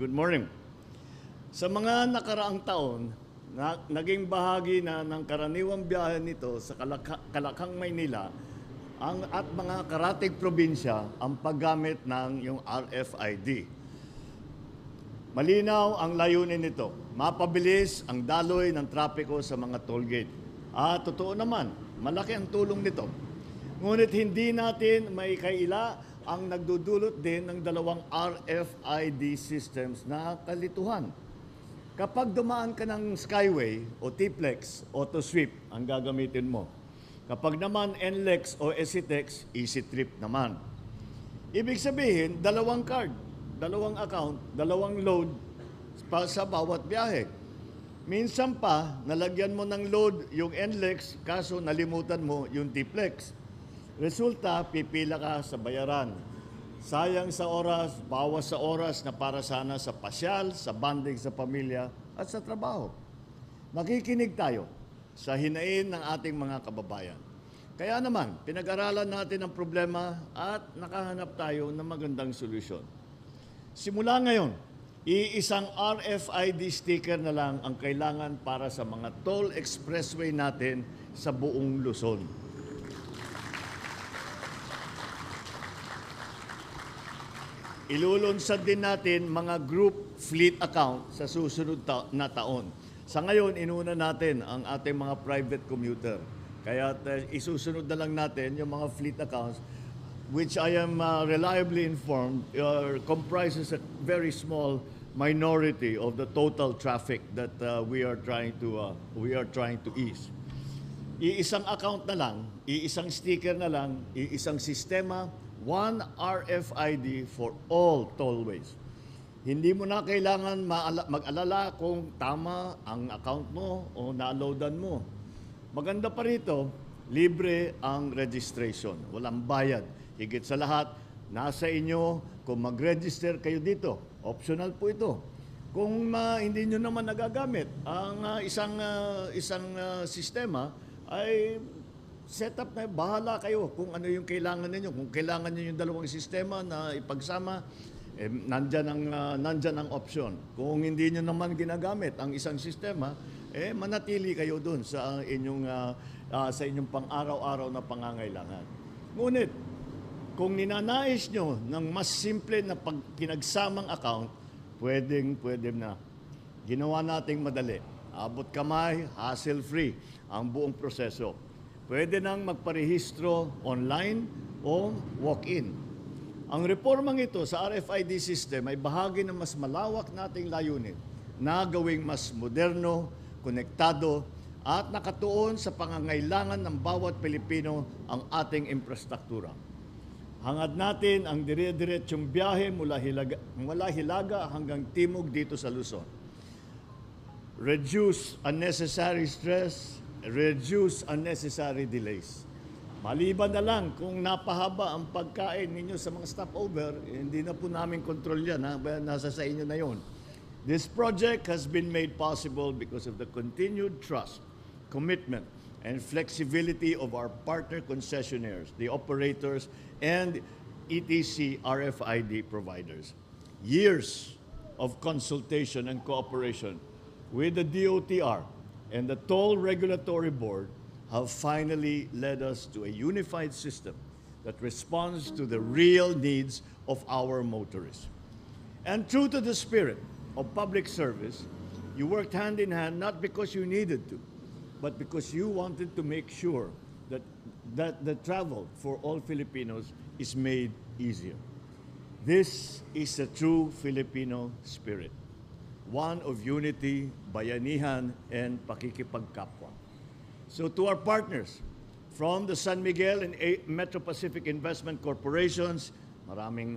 Good morning. Sa mga nakaraang taon, naging bahagi na ng karaniwang biyahe nito sa Kalakang, Maynila at mga karatig probinsya ang paggamit ng yung RFID. Malinaw ang layunin nito, mapabilis ang daloy ng trapiko sa mga toll gate. At totoo naman, malaki ang tulong nito. Ngunit hindi natin may kaila ang nagdudulot din ng dalawang RFID systems na kalituhan. Kapag dumaan ka ng Skyway o T-Plex, AutoSweep ang gagamitin mo. Kapag naman NLEX o EasyTex, EasyTrip naman. Ibig sabihin, dalawang card, dalawang account, dalawang load sa bawat biyahe. Minsan pa, nalagyan mo ng load yung NLEX, kaso nalimutan mo yung T-Plex. Resulta, pipila ka sa bayaran. Sayang sa oras, bawas sa oras na para sana sa pasyal, sa bonding sa pamilya at sa trabaho. Nakikinig tayo sa hinain ng ating mga kababayan. Kaya naman, pinag-aralan natin ang problema at nakahanap tayo ng magandang solusyon. Simula ngayon, iisang RFID sticker na lang ang kailangan para sa mga toll expressway natin sa buong Luzon. Ilulunsad din natin mga group fleet account sa susunod na taon. Sa ngayon, inuna natin ang ating mga private commuter. Kaya isusunod na lang natin yung mga fleet accounts, which I am reliably informed comprises a very small minority of the total traffic that we are trying to ease. Iisang account na lang, iisang sticker na lang, iisang sistema, one RFID for all tollways. Hindi mo na kailangan mag-alala kung tama ang account mo o na-loadan mo. Maganda pa rito, libre ang registration. Walang bayad. Higit sa lahat, nasa inyo kung mag-register kayo dito. Optional po ito. Kung hindi nyo naman nagagamit ang isang sistema, ay set up na, bahala kayo kung ano yung kailangan ninyo. Kung kailangan niyo yung dalawang sistema na ipagsama, nandyan ang option. Kung hindi niyo naman ginagamit ang isang sistema, manatili kayo dun sa inyong pang-araw-araw na pangangailangan. Ngunit, kung ninanais nyo ng mas simple na pinagsamang account, pwede na. Ginawa nating madali. Abot kamay, hassle-free ang buong proseso. Pwede nang magparehistro online o walk-in. Ang reformang ito sa RFID system ay bahagi ng mas malawak nating layunin na gawing mas moderno, konektado at nakatuon sa pangangailangan ng bawat Pilipino ang ating infrastruktura. Hangad natin ang dire-diretsyong biyahe mula Hilaga hanggang Timog dito sa Luzon. Reduce unnecessary stress, reduce unnecessary delays. Maliban na lang kung napahaba ang pagkain ninyo sa mga stopover, hindi na po namin kontrol yan. Nasa sa inyo na yon. This project has been made possible because of the continued trust, commitment, and flexibility of our partner concessionaires, the operators, and ETC RFID providers. Years of consultation and cooperation with the DOTR and the Toll Regulatory Board have finally led us to a unified system that responds to the real needs of our motorists. And true to the spirit of public service, you worked hand in hand not because you needed to, but because you wanted to make sure that the travel for all Filipinos is made easier. This is a true Filipino spirit, one of unity, bayanihan, and pakikipagkapwa. So to our partners from the San Miguel and Metro Pacific Investment Corporations, maraming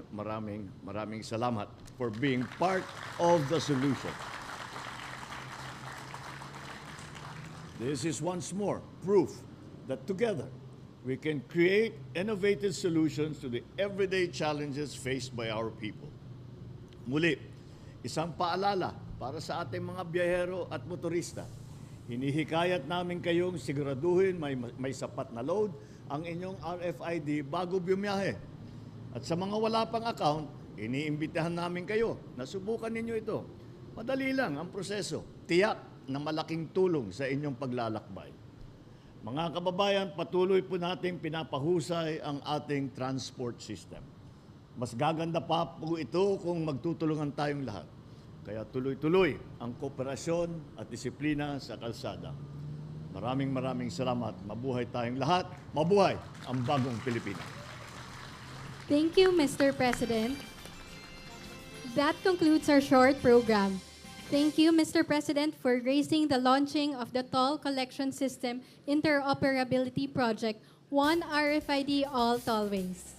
salamat for being part of the solution. This is once more proof that together we can create innovative solutions to the everyday challenges faced by our people. Muli, isang paalala para sa ating mga biyahero at motorista. Hinihikayat namin kayong siguraduhin may sapat na load ang inyong RFID bago bumiyahe. At sa mga wala pang account, iniimbitahan namin kayo na subukan ninyo ito. Madali lang ang proseso. Tiyak na malaking tulong sa inyong paglalakbay. Mga kababayan, patuloy po nating pinapahusay ang ating transport system. Mas gaganda pa po ito kung magtutulungan tayong lahat. Kaya tuloy-tuloy ang kooperasyon at disiplina sa kalsada. Maraming salamat. Mabuhay tayong lahat. Mabuhay ang bagong Pilipinas. Thank you, Mr. President. That concludes our short program. Thank you, Mr. President, for gracing the launching of the Toll Collection System Interoperability Project, One RFID All Tollways.